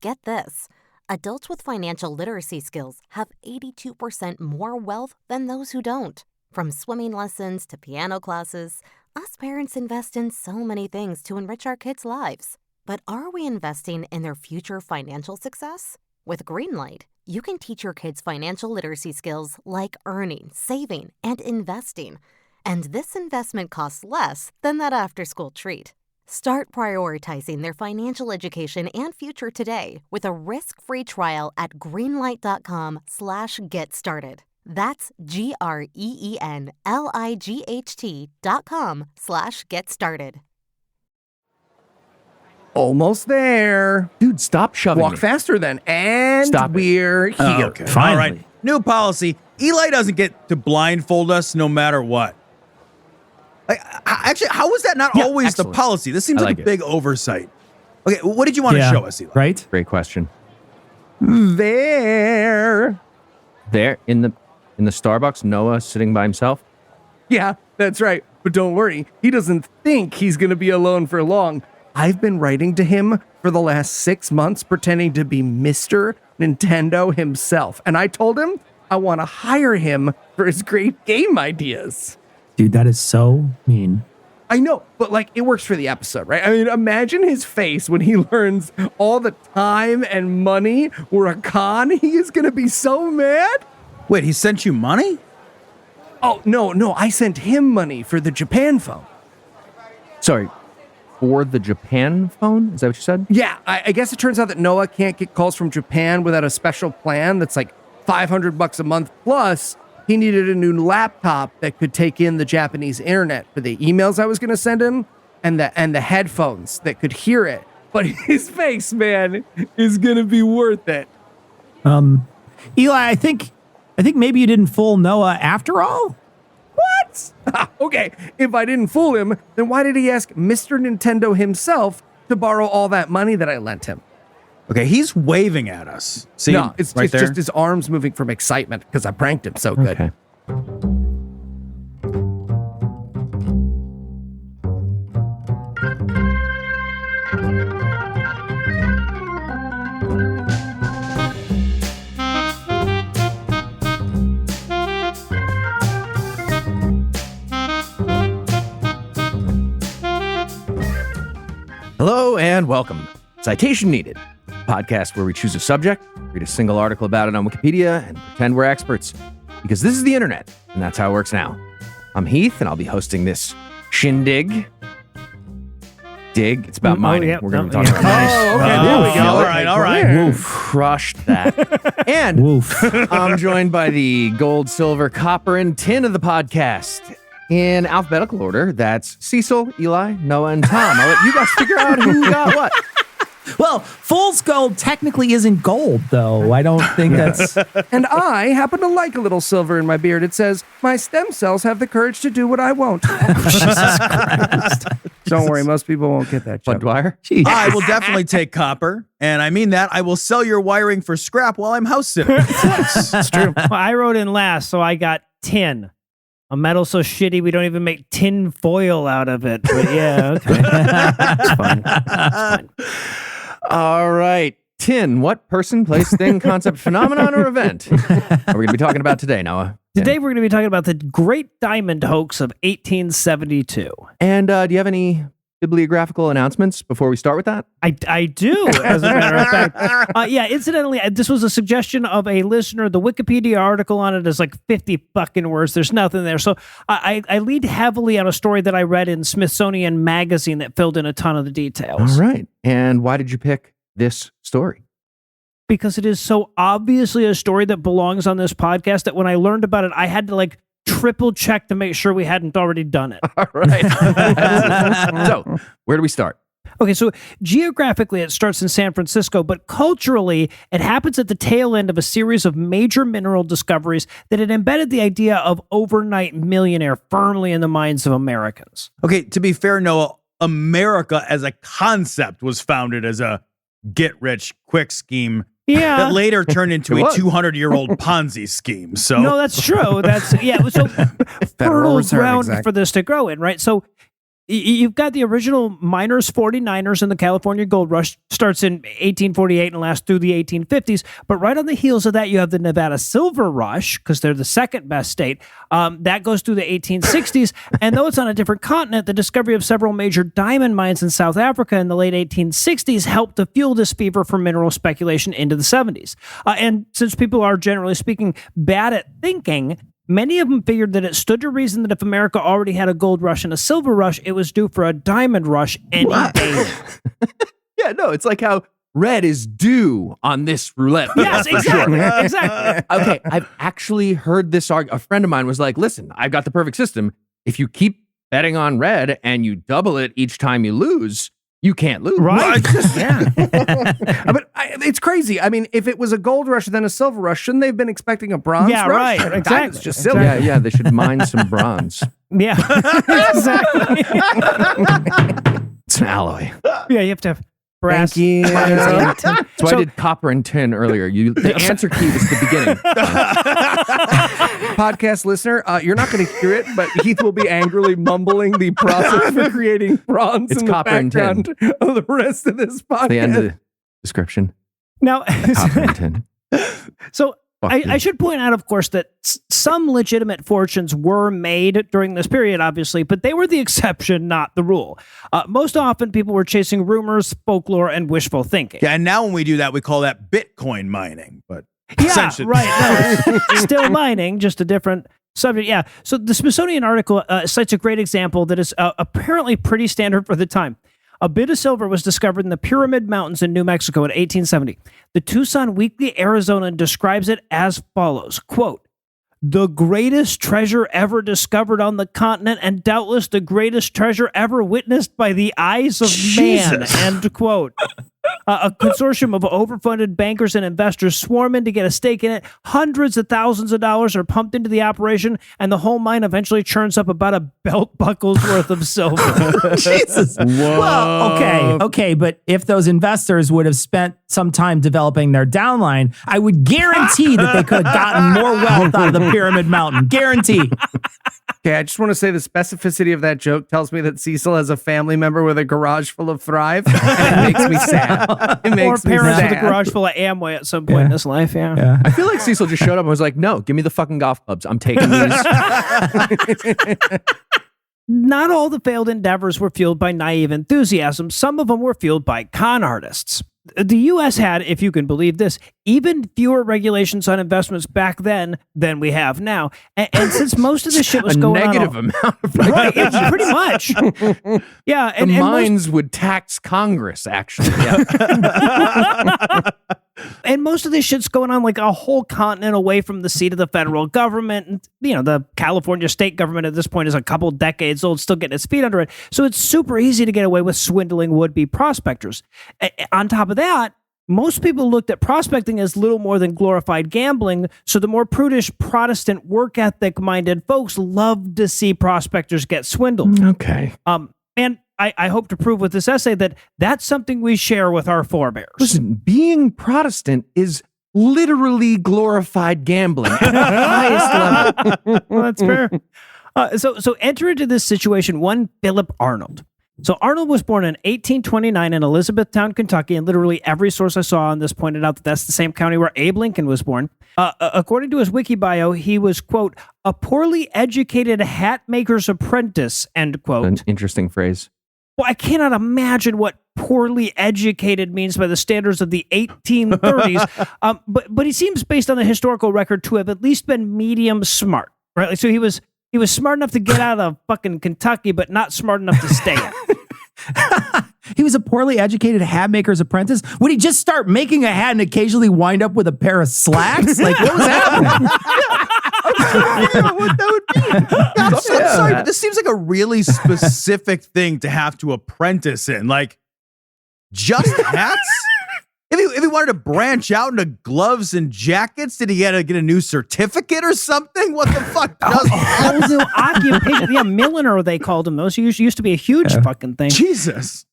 Get this. Adults with financial literacy skills have 82% more wealth than those who don't. From swimming lessons to piano classes, us parents invest in so many things to enrich our kids' lives. But are we investing in their future financial success? With Greenlight, you can teach your kids financial literacy skills like earning, saving, and investing. And this investment costs less than that after-school treat. Start prioritizing their financial education and future today with a risk-free trial at greenlight.com/get-started. That's greenlight.com/get-started. Almost there. Dude, stop shoving Walk me. faster then. And Stop it. we're here. Okay. Finally. All right. New policy. Eli doesn't get to blindfold us no matter what. Like, actually, how was that not always excellent. the policy? This seems I like like a big oversight. Okay, what did you want to show us, Eli? Right? Great question. There. There in the Starbucks, Noah sitting by himself. Yeah, that's right. But don't worry. He doesn't think he's going to be alone for long. I've been writing to him for the last 6 months pretending to be Mr. Nintendo himself. And I told him I want to hire him for his great game ideas. Dude, that is so mean. I know, but like it works for the episode, right? I mean, imagine his face when he learns all the time and money were a con. He is going to be so mad. Wait, he sent you money? Oh, no, I sent him money for the Japan phone. Sorry, for the Japan phone? Is that what you said? Yeah, I guess it turns out that Noah can't get calls from Japan without a special plan that's like $500 a month plus. He needed a new laptop that could take in the Japanese internet for the emails I was going to send him and the headphones that could hear it. But his face, man, is going to be worth it. Eli, I think maybe you didn't fool Noah after all. What? Okay, if I didn't fool him, then why did he ask Mr. Nintendo himself to borrow all that money that I lent him? Okay, he's waving at us. See, No, it's right there? just his arms moving from excitement because I pranked him so good. Okay. Hello and welcome. Citation Needed, a podcast where we choose a subject, read a single article about it on Wikipedia, and pretend we're experts. Because this is the internet, and that's how it works now. I'm Heath, and I'll be hosting this shindig. It's about mining. yeah, We're going to no, be talking yeah. about Oh, okay, there we go. All right. Woof, crushed that. And Woof. I'm joined by the gold, silver, copper, and tin of the podcast. In alphabetical order, that's Cecil, Eli, Noah, and Tom. I'll let you guys figure out who got what. Well, fool's gold technically isn't gold, though. I don't think that's... And I happen to like a little silver in my beard. It says, my stem cells have the courage to do what I won't. Jesus Christ. Don't worry, most people won't get that Bud joke. Dwyer? Jeez. I will definitely take copper, and I mean that. I will sell your wiring for scrap while I'm house sitting. It's true. Well, I wrote in last, so I got tin. A metal so shitty we don't even make tin foil out of it. But yeah, okay. That's fine. That's fine. All right. Tin, what person, place, thing, concept, phenomenon, or event are we going to be talking about today, Noah? Today we're going to be talking about the Great Diamond Hoax of 1872. And do you have any bibliographical announcements before we start with that? I do, as a matter of fact. Yeah, incidentally, this was a suggestion of a listener. The Wikipedia article on it is like 50 fucking words. There's nothing there. So I lead heavily on a story that I read in Smithsonian Magazine that filled in a ton of the details. All right. And why did you pick this story? Because it is so obviously a story that belongs on this podcast that when I learned about it, I had to like triple check to make sure we hadn't already done it. All right. So, where do we start? Okay, so geographically it starts in San Francisco, but culturally it happens at the tail end of a series of major mineral discoveries that had embedded the idea of overnight millionaire firmly in the minds of Americans. Okay, to be fair, Noah, America as a concept was founded as a get-rich-quick scheme Yeah. that later turned into It a was. 200-year-old Ponzi scheme. So No, that's true. That's, yeah, so fertile Reserve, ground exactly. for this to grow in, right? So you've got the original miners, 49ers, and the California Gold Rush starts in 1848 and lasts through the 1850s. But right on the heels of that, you have the Nevada Silver Rush, because they're the second best state. That goes through the 1860s. And though it's on a different continent, the discovery of several major diamond mines in South Africa in the late 1860s helped to fuel this fever for mineral speculation into the 70s. And since people are, generally speaking, bad at thinking, many of them figured that it stood to reason that if America already had a gold rush and a silver rush, it was due for a diamond rush any day. Yeah, no, it's like how red is due on this roulette. Yes, for exactly. sure. Exactly. Okay, I've actually heard this argument. A friend of mine was like, listen, I've got the perfect system. If you keep betting on red and you double it each time you lose, you can't lose. Right? Yeah. But it's crazy. I mean, if it was a gold rush and then a silver rush, shouldn't they have been expecting a bronze Yeah, rush? right. It's Exactly. just silver. Yeah, they should mine some bronze. Yeah. Exactly. It's an alloy. Yeah, you have to have brass. Thank you. That's why I So- did copper and tin earlier. The answer key was the beginning. Podcast listener, you're not going to hear it, but Heath will be angrily mumbling the process for creating bronze It's in the copper and tin. background of the rest of this podcast. The end of the description. Now, Copper and tin. so Fuck I you. should point out, of course, that some legitimate fortunes were made during this period, obviously, but they were the exception, not the rule. Most often, people were chasing rumors, folklore, and wishful thinking. Yeah, and now when we do that, we call that Bitcoin mining. But Yeah, essentially- right. No, still mining, just a different subject. Yeah. So the Smithsonian article cites a great example that is apparently pretty standard for the time. A bit of silver was discovered in the Pyramid Mountains in New Mexico in 1870. The Tucson Weekly Arizonan describes it as follows, quote, "The greatest treasure ever discovered on the continent and doubtless the greatest treasure ever witnessed by the eyes of man," Jesus. end quote. A consortium of overfunded bankers and investors swarm in to get a stake in it. Hundreds of thousands of dollars are pumped into the operation, and the whole mine eventually churns up about a belt buckle's worth of silver. Jesus. Well, okay, but if those investors would have spent some time developing their downline, I would guarantee that they could have gotten more wealth out of the Pyramid Mountain. Guarantee. Okay, I just want to say the specificity of that joke tells me that Cecil has a family member with a garage full of Thrive, and it makes me sad. It Or makes me parents with a sad. garage full of Amway at some point in his life, yeah. I feel like Cecil just showed up and was like, no, give me the fucking golf clubs. I'm taking these. Not all the failed endeavors were fueled by naive enthusiasm. Some of them were fueled by con artists. The U.S. had, if you can believe this, even fewer regulations on investments back then than we have now. And since most of this shit was a going negative on... amount of Right, it's pretty much. Yeah. The mines would tax Congress, actually. Yeah. And most of this shit's going on like a whole continent away from the seat of the federal government. And, you know, the California state government at this point is a couple decades old, still getting its feet under it. So it's super easy to get away with swindling would-be prospectors. On top of that, most people looked at prospecting as little more than glorified gambling. So the more prudish Protestant work ethic-minded folks loved to see prospectors get swindled. Okay. And I hope to prove with this essay that that's something we share with our forebears. Listen, being Protestant is literally glorified gambling at the highest level. Well, that's fair. So enter into this situation one Philip Arnold. So Arnold was born in 1829 in Elizabethtown, Kentucky, and literally every source I saw on this pointed out that that's the same county where Abe Lincoln was born. According to his wiki bio, he was, quote, "a poorly educated hat maker's apprentice," end quote. An interesting phrase. Well, I cannot imagine what poorly educated means by the standards of the 1830s. But he seems, based on the historical record, to have at least been medium smart, right? Like, so he was smart enough to get out of fucking Kentucky, but not smart enough to stay in. He was a poorly educated hat maker's apprentice. Would he just start making a hat and occasionally wind up with a pair of slacks? Like, what was happening? What that would be. I'm sorry, but this seems like a really specific thing to have to apprentice in. Like, just hats? If he wanted to branch out into gloves and jackets, did he have to get a new certificate or something? What the fuck does Whole new occupation. Yeah, milliner, they called him. Those used to be a huge fucking thing. Jesus.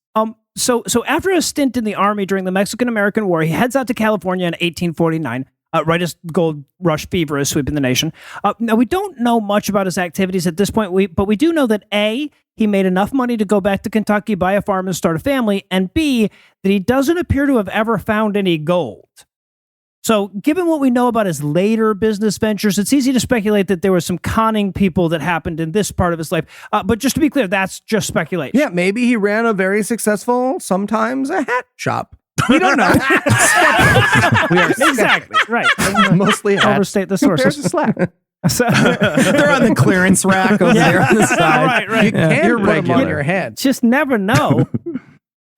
So after a stint in the army during the Mexican-American War, he heads out to California in 1849. right as gold rush fever is sweeping the nation. Now, we don't know much about his activities at this point, but we do know that A, he made enough money to go back to Kentucky, buy a farm, and start a family, and B, that he doesn't appear to have ever found any gold. So, given what we know about his later business ventures, it's easy to speculate that there were some conning people that happened in this part of his life. But just to be clear, that's just speculation. Yeah, maybe he ran a very successful, sometimes a hat shop. We don't know. We are Exactly, right. mostly hats. Overstate the Compared sources. to Slack. So, They're on the clearance rack over there on the side. right. You can You're put them on regular. your head. Just never know.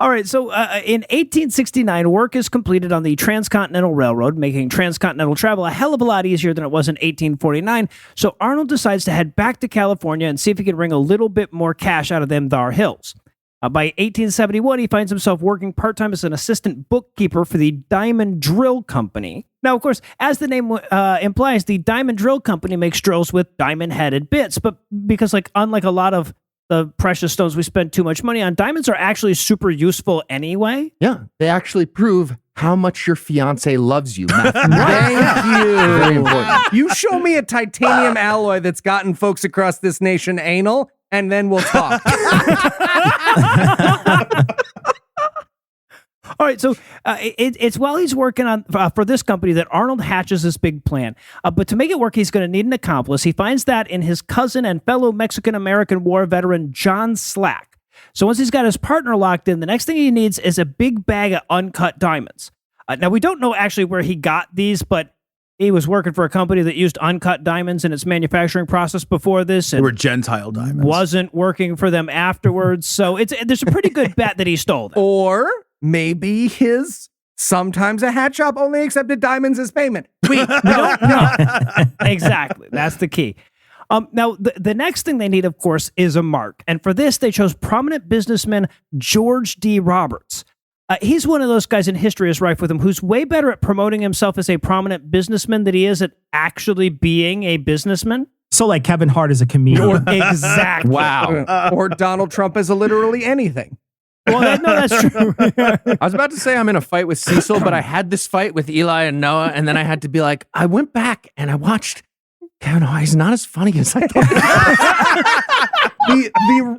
All right, so in 1869, work is completed on the Transcontinental Railroad, making transcontinental travel a hell of a lot easier than it was in 1849. So Arnold decides to head back to California and see if he can wring a little bit more cash out of them thar hills. By 1871, he finds himself working part-time as an assistant bookkeeper for the Diamond Drill Company. Now, of course, as the name implies, the Diamond Drill Company makes drills with diamond-headed bits, but because, unlike a lot of the precious stones we spend too much money on, diamonds are actually super useful anyway. Yeah, they actually prove how much your fiance loves you. Thank you. Very important. You show me a titanium alloy that's gotten folks across this nation anal, and then we'll talk. All right, so it's while he's working on for this company that Arnold hatches this big plan. But to make it work, he's going to need an accomplice. He finds that in his cousin and fellow Mexican-American War veteran, John Slack. So once he's got his partner locked in, the next thing he needs is a big bag of uncut diamonds. Now, we don't know actually where he got these, but he was working for a company that used uncut diamonds in its manufacturing process before this. They were Gentile diamonds. Wasn't working for them afterwards. So there's a pretty good bet that he stole them. Or maybe his sometimes a hat shop only accepted diamonds as payment. We don't know. Exactly. That's the key. Now, the next thing they need, of course, is a mark. And for this, they chose prominent businessman George D. Roberts. He's one of those guys, in history is rife with him, who's way better at promoting himself as a prominent businessman than he is at actually being a businessman. So like Kevin Hart is a comedian. Exactly. Wow. Or Donald Trump as a literally anything. Well, no, that's true. I was about to say I'm in a fight with Cecil, but I had this fight with Eli and Noah, and then I had to be like, I went back and I watched Kevin Hart. He's not as funny as I thought.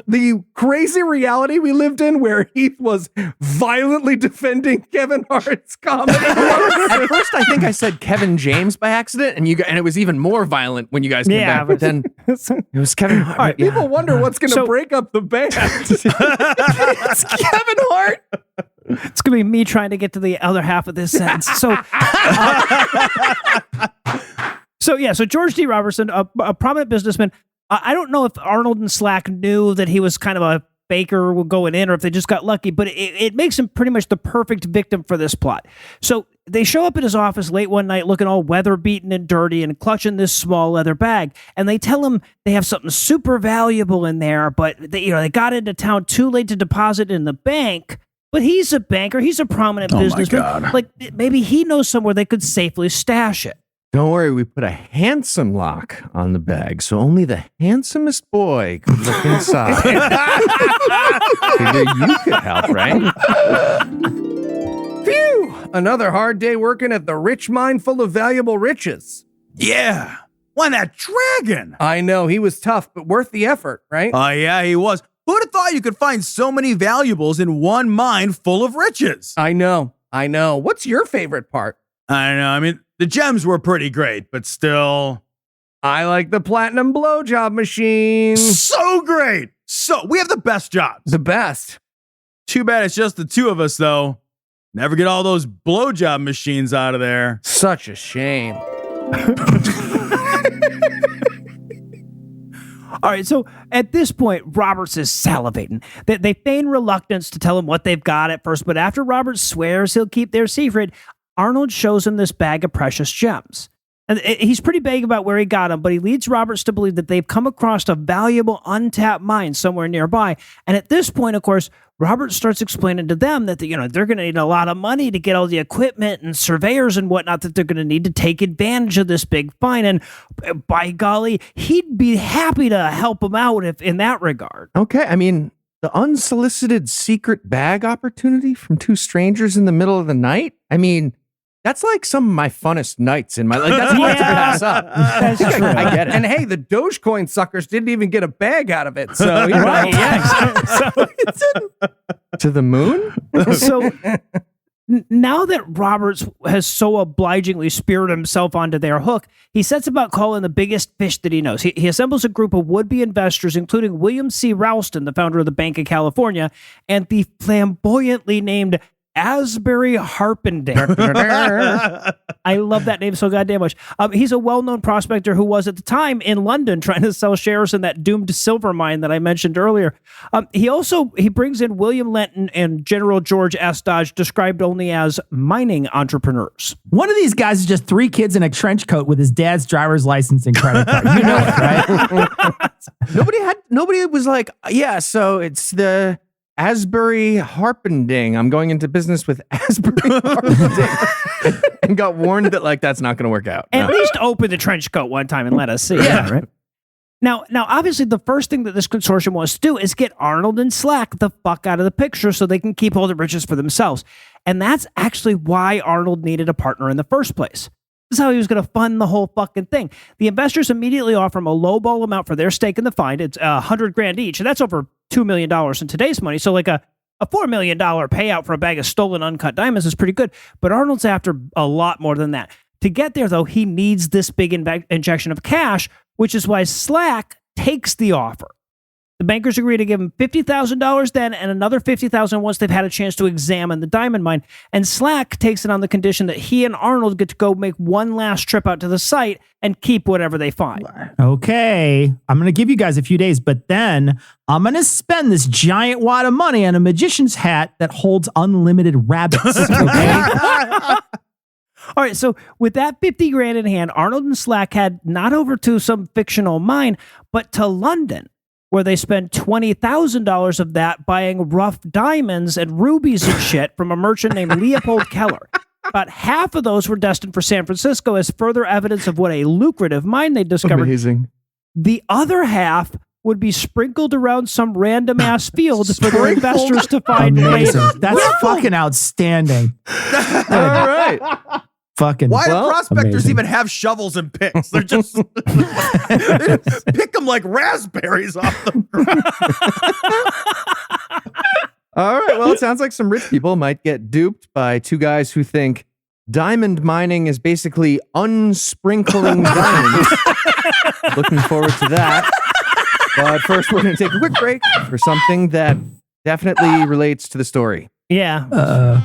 The crazy reality we lived in where Heath was violently defending Kevin Hart's comedy. At first, I think I said Kevin James by accident, and it was even more violent when you guys came back. But then it was Kevin Hart. All right, People wonder what's going to So- break up the band. It's Kevin Hart. It's going to be me trying to get to the other half of this sentence. So George D. Robertson, a prominent businessman. I don't know if Arnold and Slack knew that he was kind of a faker going in, or if they just got lucky, but it makes him pretty much the perfect victim for this plot. So they show up at his office late one night looking all weather beaten and dirty and clutching this small leather bag. And they tell him they have something super valuable in there, but they got into town too late to deposit in the bank. But he's a banker. He's a prominent businessman. God. Like maybe he knows somewhere they could safely stash it. Don't worry, we put a handsome lock on the bag, so only the handsomest boy could look inside. Figure you could help, right? Phew! Another hard day working at the rich mine full of valuable riches. Yeah. Why that dragon? I know, he was tough, but worth the effort, right? Oh, yeah, he was. Who'd have thought you could find so many valuables in one mine full of riches? I know. What's your favorite part? I know. I mean, the gems were pretty great, but still. I like the platinum blowjob machine. So great. So we have the best jobs. The best. Too bad it's just the two of us, though. Never get all those blowjob machines out of there. Such a shame. All right, so at this point, Roberts is salivating. They feign reluctance to tell him what they've got at first, but after Roberts swears he'll keep their secret, Arnold shows him this bag of precious gems. And he's pretty vague about where he got them, but he leads Roberts to believe that they've come across a valuable untapped mine somewhere nearby. And at this point, of course, Roberts starts explaining to them that they're going to need a lot of money to get all the equipment and surveyors and whatnot that they're going to need to take advantage of this big find. And by golly, he'd be happy to help them out if in that regard. Okay, I mean, the unsolicited secret bag opportunity from two strangers in the middle of the night? I mean, That's like some of my funnest nights in my life. That's hard to pass up. That's true. I get it. And hey, the Dogecoin suckers didn't even get a bag out of it. So, you know. Right, yeah. To the moon? So now that Roberts has so obligingly speared himself onto their hook, he sets about calling the biggest fish that he knows. He assembles a group of would-be investors, including William C. Ralston, the founder of the Bank of California, and the flamboyantly named Asbury Harpending. I love that name so goddamn much. He's a well-known prospector who was at the time in London trying to sell shares in that doomed silver mine that I mentioned earlier. He brings in William Lenton and General George S. Dodge, described only as mining entrepreneurs. One of these guys is just 3 kids in a trench coat with his dad's driver's license and credit card. You know it, right? Nobody was like, yeah, so it's the Asbury Harpending. I'm going into business with Asbury Harpending. And got warned that like that's not going to work out. At least open the trench coat one time and let us see. Yeah, right. Now, obviously, the first thing that this consortium wants to do is get Arnold and Slack the fuck out of the picture so they can keep all the riches for themselves. And that's actually why Arnold needed a partner in the first place. This is how he was going to fund the whole fucking thing. The investors immediately offer him a lowball amount for their stake in the find. It's $100,000 each, and that's over $2 million in today's money. So like a $4 million payout for a bag of stolen uncut diamonds is pretty good. But Arnold's after a lot more than that. To get there, though, he needs this big injection of cash, which is why Slack takes the offer. The bankers agree to give him $50,000 then and another $50,000 once they've had a chance to examine the diamond mine. And Slack takes it on the condition that he and Arnold get to go make one last trip out to the site and keep whatever they find. Okay, I'm going to give you guys a few days, but then I'm going to spend this giant wad of money on a magician's hat that holds unlimited rabbits. Okay? All right, so with that $50,000 in hand, Arnold and Slack head not over to some fictional mine, but to London, where they spent $20,000 of that buying rough diamonds and rubies and shit from a merchant named Leopold Keller. About half of those were destined for San Francisco as further evidence of what a lucrative mine they discovered. Amazing. The other half would be sprinkled around some random ass field for the investors to find Amazing. later. That's fucking outstanding. All right. Fucking Why do prospectors amazing. even have shovels and picks? They're just they just pick them like raspberries off the ground. All right. Well, it sounds like some rich people might get duped by 2 guys who think diamond mining is basically unsprinkling diamonds. Looking forward to that. But first, we're going to take a quick break for something that definitely relates to the story. Yeah.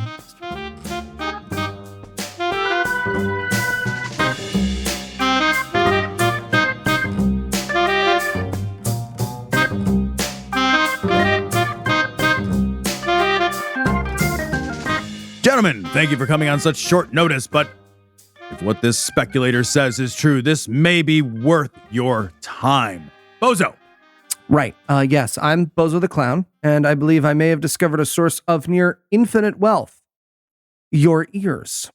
Gentlemen, thank you for coming on such short notice, but if what this speculator says is true, this may be worth your time. Bozo. Right. Yes, I'm Bozo the Clown, and I believe I may have discovered a source of near infinite wealth. Your ears.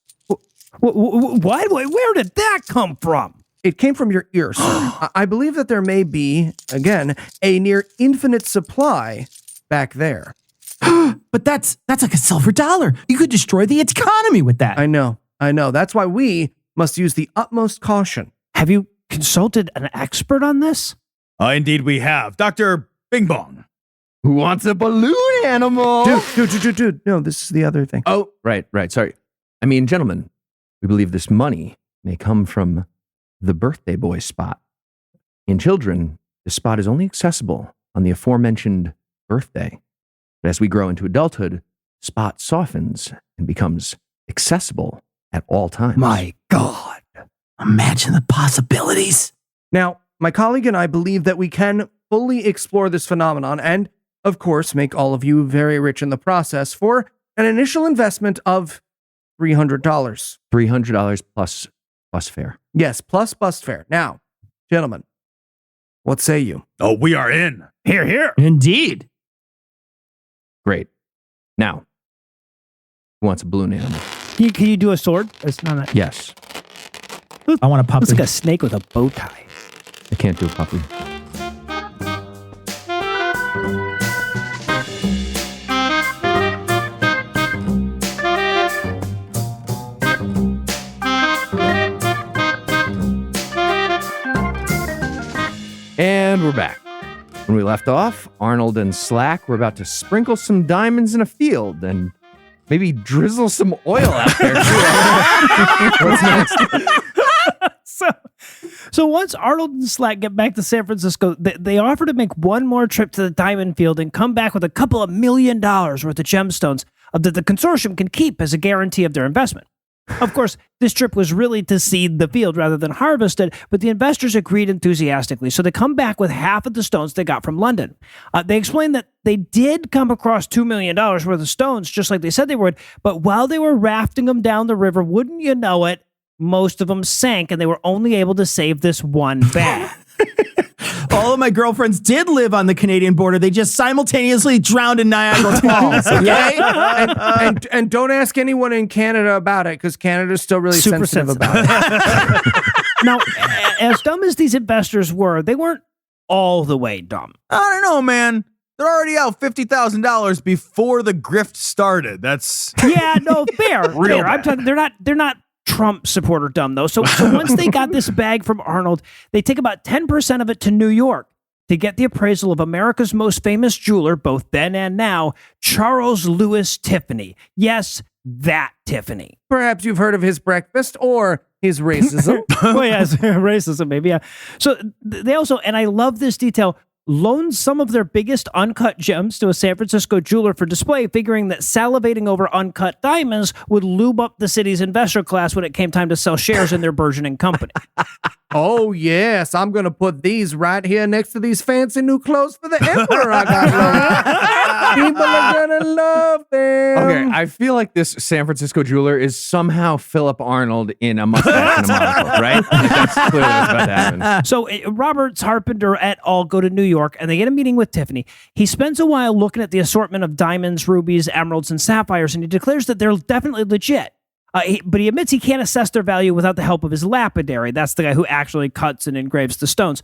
What? Where did that come from? It came from your ears, sir. I believe that there may be, again, a near infinite supply back there. But that's like a silver dollar. You could destroy the economy with that. I know. That's why we must use the utmost caution. Have you consulted an expert on this? Indeed we have. Dr. Bing Bong. Who wants a balloon animal? Dude. No, this is the other thing. Oh, right. Sorry. I mean, gentlemen, we believe this money may come from the birthday boy spot. In children, the spot is only accessible on the aforementioned birthday. But as we grow into adulthood, spot softens and becomes accessible at all times. My God. Imagine the possibilities. Now, my colleague and I believe that we can fully explore this phenomenon and, of course, make all of you very rich in the process for an initial investment of $300. $300 plus bus fare. Yes, plus bus fare. Now, gentlemen, what say you? Oh, we are in. Here. Indeed. Great. Now, who wants a balloon animal? Can you do a sword? It's not a, Yes. I want a puppy. it's like a snake with a bow tie. I can't do a puppy. we're back. When we left off, Arnold and Slack were about to sprinkle some diamonds in a field and maybe drizzle some oil out there. What's next? So once Arnold and Slack get back to San Francisco, they offer to make one more trip to the diamond field and come back with a couple of $1 million worth of gemstones that the consortium can keep as a guarantee of their investment. Of course, this trip was really to seed the field rather than harvest it, but the investors agreed enthusiastically, so they come back with half of the stones they got from London. They explained that they did come across $2 million worth of stones, just like they said they would, but while they were rafting them down the river, wouldn't you know it, most of them sank, and they were only able to save this one bag. All of my girlfriends did live on the Canadian border. They just simultaneously drowned in Niagara Falls. Okay? and don't ask anyone in Canada about it because Canada's still really Super sensitive about it. Now, as dumb as these investors were, they weren't all the way dumb. I don't know, man. They're already out $50,000 before the grift started. That's Yeah, no, fair. Real fair. I'm bad. talking. They're not Trump supporter dumb though. So once they got this bag from Arnold, they take about 10% of it to New York to get the appraisal of America's most famous jeweler, both then and now, Charles Louis Tiffany. Yes, that Tiffany. Perhaps you've heard of his breakfast or his racism. Well, yes, racism, maybe. Yeah. So they also, and I love this detail, loaned some of their biggest uncut gems to a San Francisco jeweler for display, figuring that salivating over uncut diamonds would lube up the city's investor class when it came time to sell shares in their burgeoning company. Oh, yes. I'm going to put these right here next to these fancy new clothes for the emperor I got. People are going to love them. Okay, I feel like this San Francisco jeweler is somehow Philip Arnold in a mustache and a monocle, right? Like that's clearly what's about to happen. So Robert Harpenter et al. Go to New York and they get a meeting with Tiffany. He spends a while looking at the assortment of diamonds, rubies, emeralds, and sapphires, and he declares that they're definitely legit. But he admits he can't assess their value without the help of his lapidary. That's the guy who actually cuts and engraves the stones.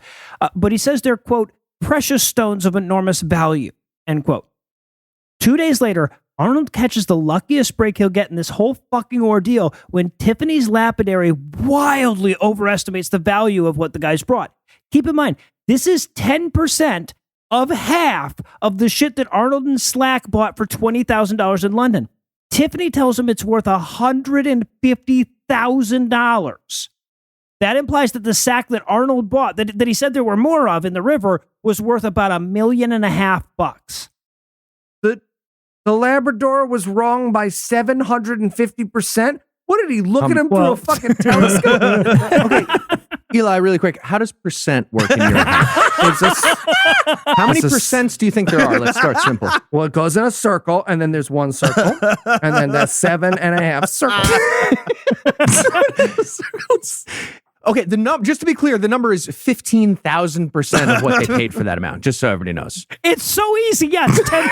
But he says they're, quote, precious stones of enormous value, end quote. 2 days later, Arnold catches the luckiest break he'll get in this whole fucking ordeal when Tiffany's lapidary wildly overestimates the value of what the guys brought. Keep in mind, this is 10% of half of the shit that Arnold and Slack bought for $20,000 in London. Tiffany tells him it's worth $150,000. That implies that the sack that Arnold bought, that he said there were more of in the river, was worth about $1.5 million. The Labrador was wrong by 750%. What did he look at him through a fucking telescope? Okay, Eli, really quick, how does percent work in your head? How many percents do you think there are? Let's start simple. Well, it goes in a circle, and then there's one circle, and then that's 7.5 circles. Okay, just to be clear, the number is 15,000% of what they paid for that amount, just so everybody knows. It's so easy. Yes, 10.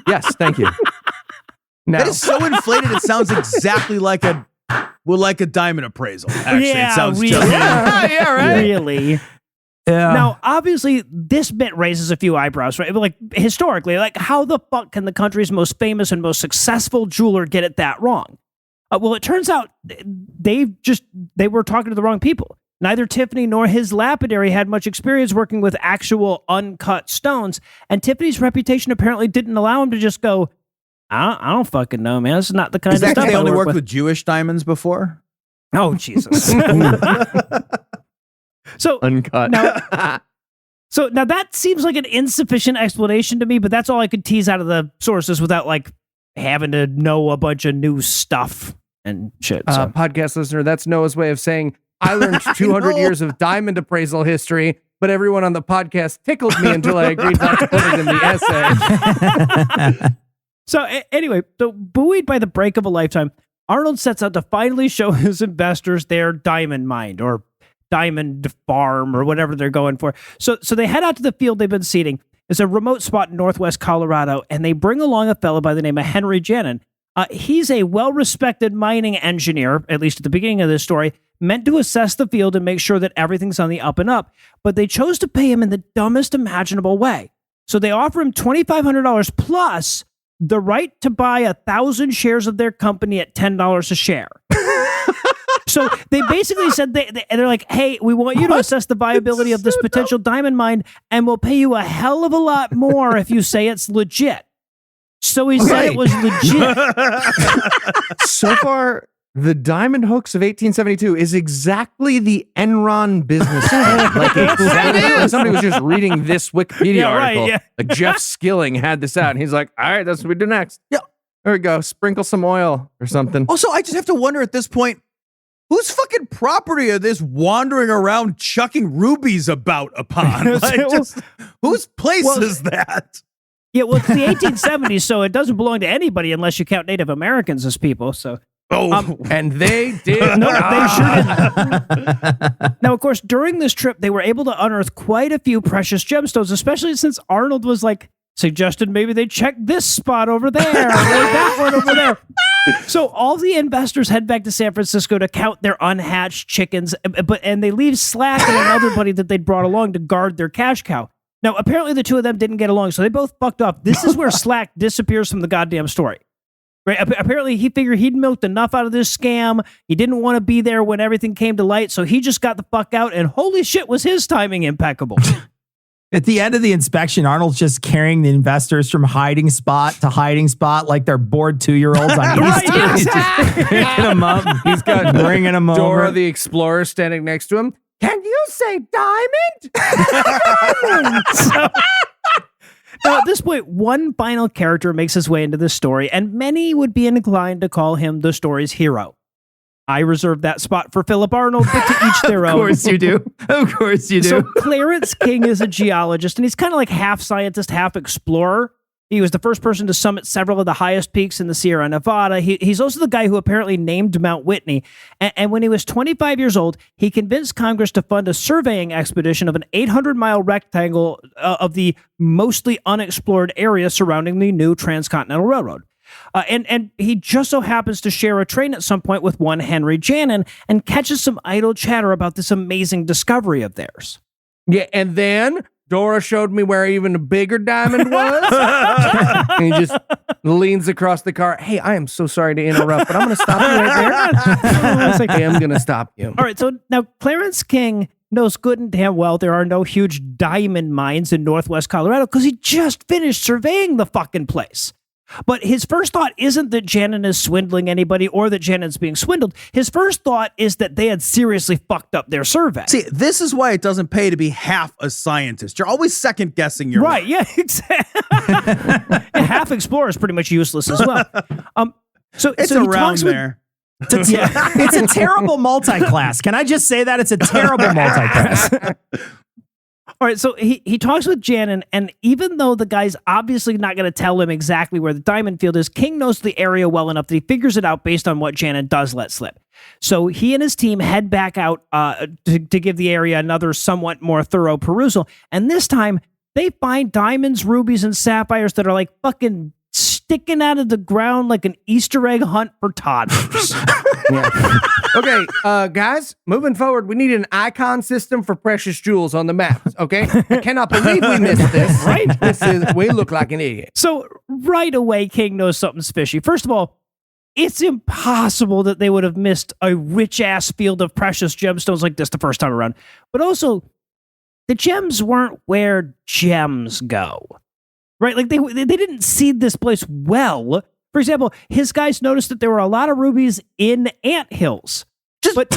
Yes, thank you. Now, That is so inflated. It sounds exactly like a diamond appraisal. Actually, Yeah, it sounds really. just yeah, right. Really. Yeah. Now, obviously, this bit raises a few eyebrows, right? Like, historically, like, how the fuck can the country's most famous and most successful jeweler get it that wrong? Well, it turns out they were talking to the wrong people. Neither Tiffany nor his lapidary had much experience working with actual uncut stones, and Tiffany's reputation apparently didn't allow him to just go, I don't fucking know, man. This is not the kind Is of that stuff because they I only work worked with Jewish diamonds before? Oh, Jesus. So Uncut. now that seems like an insufficient explanation to me, but that's all I could tease out of the sources without like having to know a bunch of new stuff and shit. So. Podcast listener, that's Noah's way of saying, I learned 200 years of diamond appraisal history, but everyone on the podcast tickled me until I agreed not to put it in the essay. So anyway, so buoyed by the break of a lifetime, Arnold sets out to finally show his investors their diamond mine or diamond farm or whatever they're going for. So they head out to the field they've been seeding. It's a remote spot in northwest Colorado, and they bring along a fellow by the name of Henry Jannon. He's a well-respected mining engineer, at least at the beginning of this story, meant to assess the field and make sure that everything's on the up and up, but they chose to pay him in the dumbest imaginable way. So they offer him $2,500 plus the right to buy 1,000 shares of their company at $10 a share. So they basically said they're like, hey, we want you to assess the viability of this potential diamond mine, and we'll pay you a hell of a lot more if you say it's legit. So he said it was legit. So far, the diamond hoax of 1872 is exactly the Enron business plan. Like somebody was just reading this Wikipedia article. Yeah. Like Jeff Skilling had this out, and he's like, all right, that's what we do next. Yeah. There we go. Sprinkle some oil or something. Also, I just have to wonder at this point, whose fucking property are this wandering around chucking rubies about upon? Like, just, whose place is that? Yeah, well, it's the 1870s, so it doesn't belong to anybody unless you count Native Americans as people. So, and they did. no, they sure didn't. Now, of course, during this trip, they were able to unearth quite a few precious gemstones, especially since Arnold was like suggested maybe they check this spot over there or that one over there. So all the investors head back to San Francisco to count their unhatched chickens, and they leave Slack and another buddy that they'd brought along to guard their cash cow. Now, apparently the two of them didn't get along, so they both fucked off. This is where Slack disappears from the goddamn story. Right? Apparently he figured he'd milked enough out of this scam. He didn't want to be there when everything came to light, so he just got the fuck out, and holy shit, was his timing impeccable. At the end of the inspection, Arnold's just carrying the investors from hiding spot to hiding spot like they're bored 2-year-olds on Easter. He's just picking them up. He's got bringing them over. Dora the Explorer standing next to him. Can you say diamond? So, now, at this point, one final character makes his way into this story, and many would be inclined to call him the story's hero. I reserve that spot for Philip Arnold, but to each their own. Of course you do. Of course you do. So Clarence King is a geologist, and he's kind of like half scientist, half explorer. He was the first person to summit several of the highest peaks in the Sierra Nevada. He's also the guy who apparently named Mount Whitney. And when he was 25 years old, he convinced Congress to fund a surveying expedition of an 800-mile rectangle of the mostly unexplored area surrounding the new Transcontinental Railroad. And he just so happens to share a train at some point with one Henry Janin and catches some idle chatter about this amazing discovery of theirs. Yeah, and then Dora showed me where even a bigger diamond was. And he just leans across the car. Hey, I am so sorry to interrupt, but I'm going to stop you right there. It's like, hey, I'm going to stop you. All right, so now Clarence King knows good and damn well there are no huge diamond mines in northwest Colorado because he just finished surveying the fucking place. But his first thought isn't that Janin is swindling anybody or that Janin's being swindled. His first thought is that they had seriously fucked up their survey. See, this is why it doesn't pay to be half a scientist. You're always second guessing your right. work. Yeah, exactly. Half explorer is pretty much useless as well. So it's so around there. It's a terrible multi-class. Can I just say that? It's a terrible multi-class. All right, so he talks with Janin, and even though the guy's obviously not going to tell him exactly where the diamond field is, King knows the area well enough that he figures it out based on what Janin does let slip. So he and his team head back out to give the area another somewhat more thorough perusal, and this time they find diamonds, rubies, and sapphires that are like fucking sticking out of the ground like an Easter egg hunt for toddlers. Okay, guys, moving forward, we need an icon system for precious jewels on the maps, okay? I cannot believe we missed this. Right? We look like an idiot. So right away, King knows something's fishy. First of all, it's impossible that they would have missed a rich-ass field of precious gemstones like this the first time around. But also, the gems weren't where gems go. Right? Like, they didn't seed this place well. For example, his guys noticed that there were a lot of rubies in anthills. But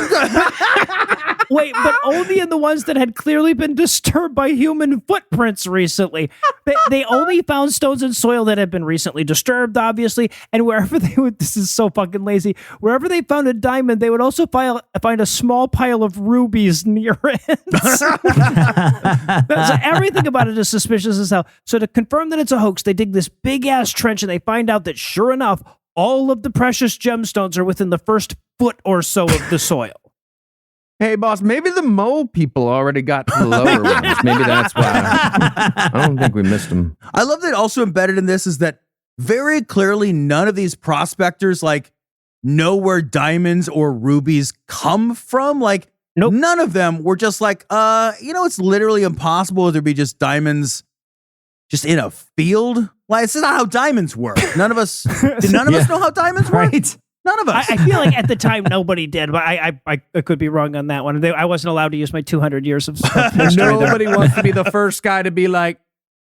only in the ones that had clearly been disturbed by human footprints recently. They only found stones in soil that had been recently disturbed, obviously, and wherever they would, this is so fucking lazy, wherever they found a diamond, they would also find a small pile of rubies near it. So everything about it is suspicious as hell. So to confirm that it's a hoax, they dig this big-ass trench and they find out that, sure enough, all of the precious gemstones are within the first foot or so of the soil. Hey, boss, maybe the mole people already got to the lower ones. Maybe that's why. I don't think we missed them. I love that also embedded in this is that very clearly none of these prospectors like know where diamonds or rubies come from. Like, nope. None of them were just like, it's literally impossible there'd be just diamonds just in a field. Like, it's not how diamonds work. None of us, did none of us know how diamonds work? Right. None of us. I feel like at the time nobody did, but I could be wrong on that one. I wasn't allowed to use my 200 years of history there. Nobody wants to be the first guy to be like,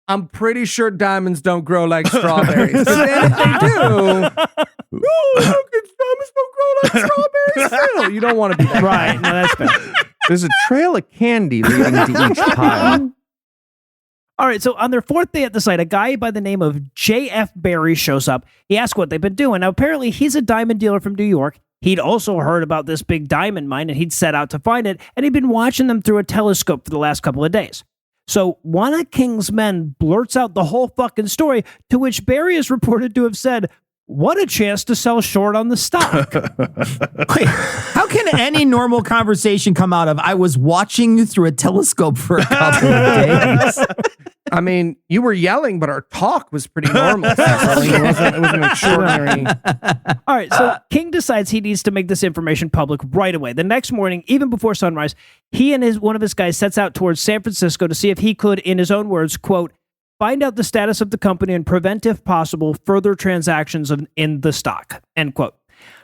I'm pretty sure diamonds don't grow like strawberries. But then if they do, look, diamonds don't grow like strawberries still. You don't want to be that Right. guy. No, that's fair. There's a trail of candy leading to each pile. All right, so on their fourth day at the site, a guy by the name of J.F. Barry shows up. He asks what they've been doing. Now, apparently, he's a diamond dealer from New York. He'd also heard about this big diamond mine, and he'd set out to find it, and he'd been watching them through a telescope for the last couple of days. So one of King's men blurts out the whole fucking story, to which Barry is reported to have said, "What a chance to sell short on the stock." Wait, how can any normal conversation come out of, I was watching you through a telescope for a couple of days? I mean, you were yelling, but our talk was pretty normal. Cecily. It wasn't extraordinary. All right, so King decides he needs to make this information public right away. The next morning, even before sunrise, he and one of his guys sets out towards San Francisco to see if he could, in his own words, quote, find out the status of the company and prevent, if possible, further transactions in the stock, end quote.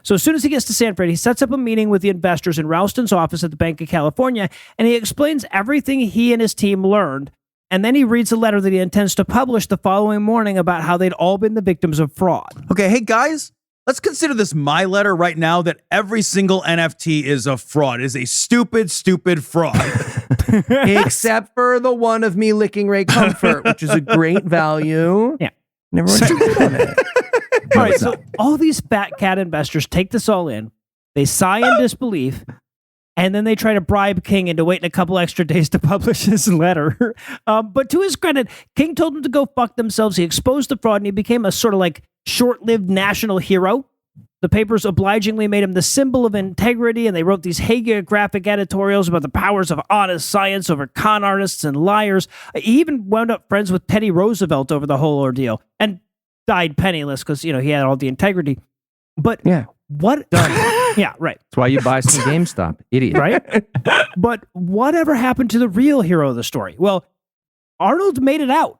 So as soon as he gets to San Fran, he sets up a meeting with the investors in Ralston's office at the Bank of California, and he explains everything he and his team learned. And then he reads a letter that he intends to publish the following morning about how they'd all been the victims of fraud. Okay, hey guys, let's consider this my letter right now that every single NFT is a fraud. It is a stupid, stupid fraud. Except for the one of me licking Ray Comfort, which is a great value. Yeah. Never went to bid on it. All right, so all these fat cat investors take this all in. They sigh in disbelief, and then they try to bribe King into waiting a couple extra days to publish his letter. But to his credit, King told them to go fuck themselves. He exposed the fraud, and he became a sort of like short-lived national hero. The papers obligingly made him the symbol of integrity, and they wrote these hagiographic editorials about the powers of honest science over con artists and liars. He even wound up friends with Teddy Roosevelt over the whole ordeal, and died penniless because, he had all the integrity. But Yeah. what? Yeah, right. That's why you buy some GameStop, idiot. Right? But whatever happened to the real hero of the story? Well, Arnold made it out.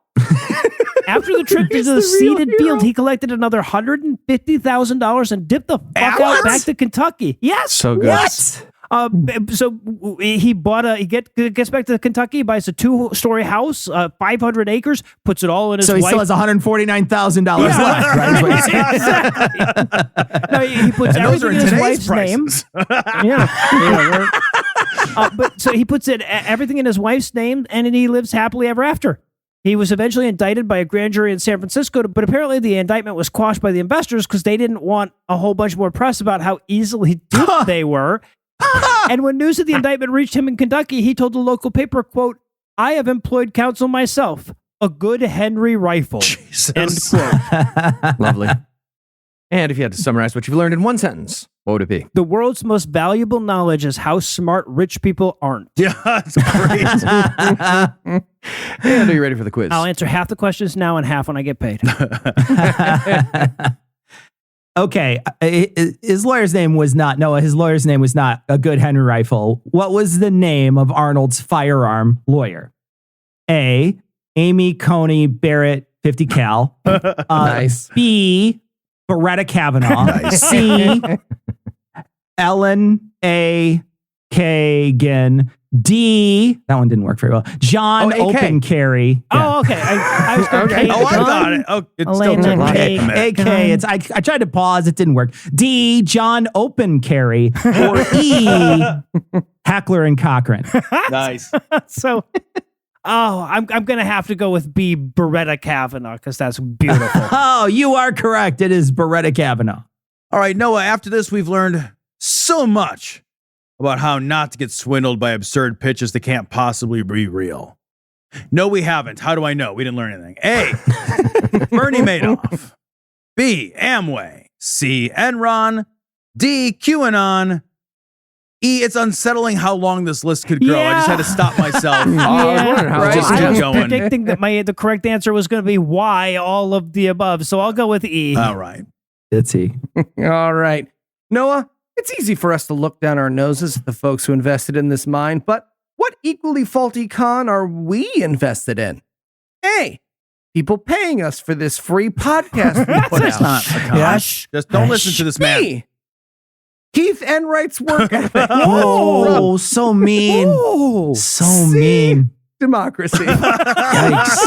After the trip to the seeded field, he collected another $150,000 and dipped the fuck out back to Kentucky. Yes. So good. What? So he gets back to Kentucky, buys a 2-story house, 500 acres, puts it all in his So he wife. still has $149,000 left, right? Is what you're saying. Exactly. No, he puts And those are everything in in his today's wife's name. prices. But so he puts everything in his wife's name, and then he lives happily ever after. He was eventually indicted by a grand jury in San Francisco, but apparently the indictment was quashed by the investors because they didn't want a whole bunch more press about how easily duped they were. And when news of the indictment reached him in Kentucky, he told the local paper, quote, "I have employed counsel myself, a good Henry rifle." Jesus. End quote. Lovely. And if you had to summarize what you've learned in one sentence, what would it be? The world's most valuable knowledge is how smart rich people aren't. Yeah, that's great. And are you ready for the quiz? I'll answer half the questions now and half when I get paid. Okay, his lawyer's name was not a good Henry rifle. What was the name of Arnold's firearm lawyer? A, Amy Coney Barrett 50 cal. Nice. B, Beretta Kavanaugh. C, Ellen A. Kagan. D, that one didn't work very well. John Oh, AK. Opencarry. Oh, okay. I was going to Okay. take Oh, I got it. Oh, it still Elena took K. a minute. AK. I tried to pause. It didn't work. D, John Opencarry. Or E, Hackler and Cochran. Nice. So, I'm going to have to go with B, Beretta Kavanaugh, because that's beautiful. Oh, you are correct. It is Beretta Kavanaugh. All right, Noah, after this, we've learned so much about how not to get swindled by absurd pitches that can't possibly be real. No, we haven't. How do I know? We didn't learn anything. A, Bernie Madoff. B, Amway. C, Enron. D, QAnon. E, it's unsettling how long this list could grow. I just had to stop myself. I was wondering how Right. it just I kept was going. predicting that the correct answer was going to be Y, all of the above. So I'll go with E. All right. Let's see. All right. Noah, it's easy for us to look down our noses at the folks who invested in this mine, but what equally faulty con are we invested in? A, people paying us for this free podcast we put That's out. not a con. Yes. Just don't listen to this man. B, Keith Enright's work ethic. Oh, so mean. Oh, So see? mean. Democracy. Yikes.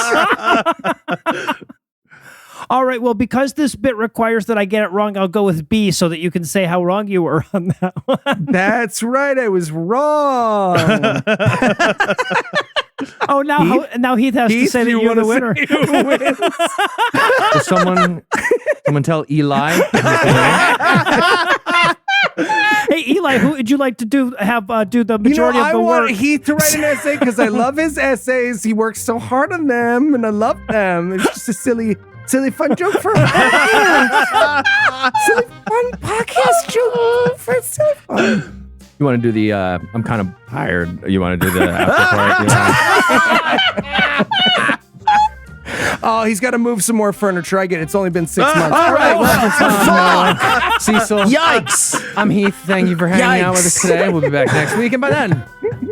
All right. Well, because this bit requires that I get it wrong, I'll go with B so that you can say how wrong you were on that one. That's right. I was wrong. Oh, now Heath has to say that you're the winner. Does someone tell Eli? Hey, Eli, who would you like to do the majority I of the want work? Heath to write an essay because I love his essays. He works so hard on them, and I love them. It's just a silly fun joke for a podcast. Silly fun podcast joke for silly fun. You want to do the I'm kind of tired. You want to do the after part? Oh, he's got to move some more furniture. I get it. It's only been 6 months. All right. Well, Cecil. Yikes. I'm Heath. Thank you for hanging out with us Yikes. today. We'll be back next week. And by then,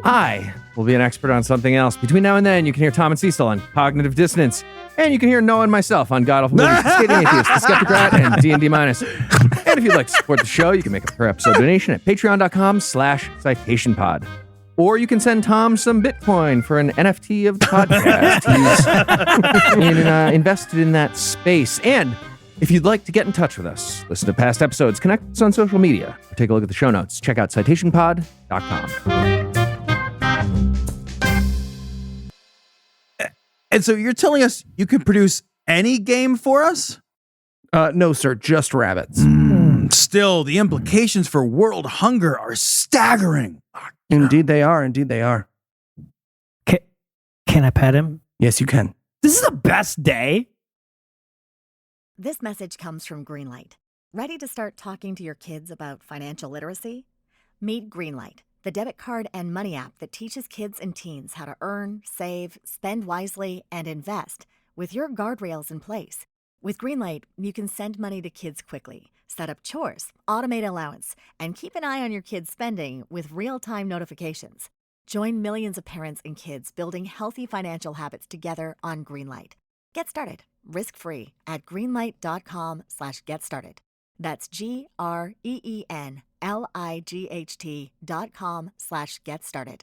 I will be an expert on something else. Between now and then, you can hear Tom and Cecil on Cognitive Dissonance. And you can hear Noah and myself on God Awful Movies, The Skating Atheist, The Skeptocrat, and D&D Minus. And if you'd like to support the show, you can make a per episode donation at patreon.com/citationpod. Or you can send Tom some Bitcoin for an NFT of the podcast. He's invested in that space. And if you'd like to get in touch with us, listen to past episodes, connect with us on social media, or take a look at the show notes, check out citationpod.com. And so you're telling us you can produce any game for us? No, sir. Just rabbits. Still, the implications for world hunger are staggering. Indeed they are. Indeed they are. Can I pet him? Yes, you can. This is the best day. This message comes from Greenlight. Ready to start talking to your kids about financial literacy? Meet Greenlight, the debit card and money app that teaches kids and teens how to earn, save, spend wisely, and invest with your guardrails in place. With Greenlight, you can send money to kids quickly, set up chores, automate allowance, and keep an eye on your kids' spending with real-time notifications. Join millions of parents and kids building healthy financial habits together on Greenlight. Get started, risk-free, at greenlight.com/getstarted. That's GREENLIGHT.com/getstarted.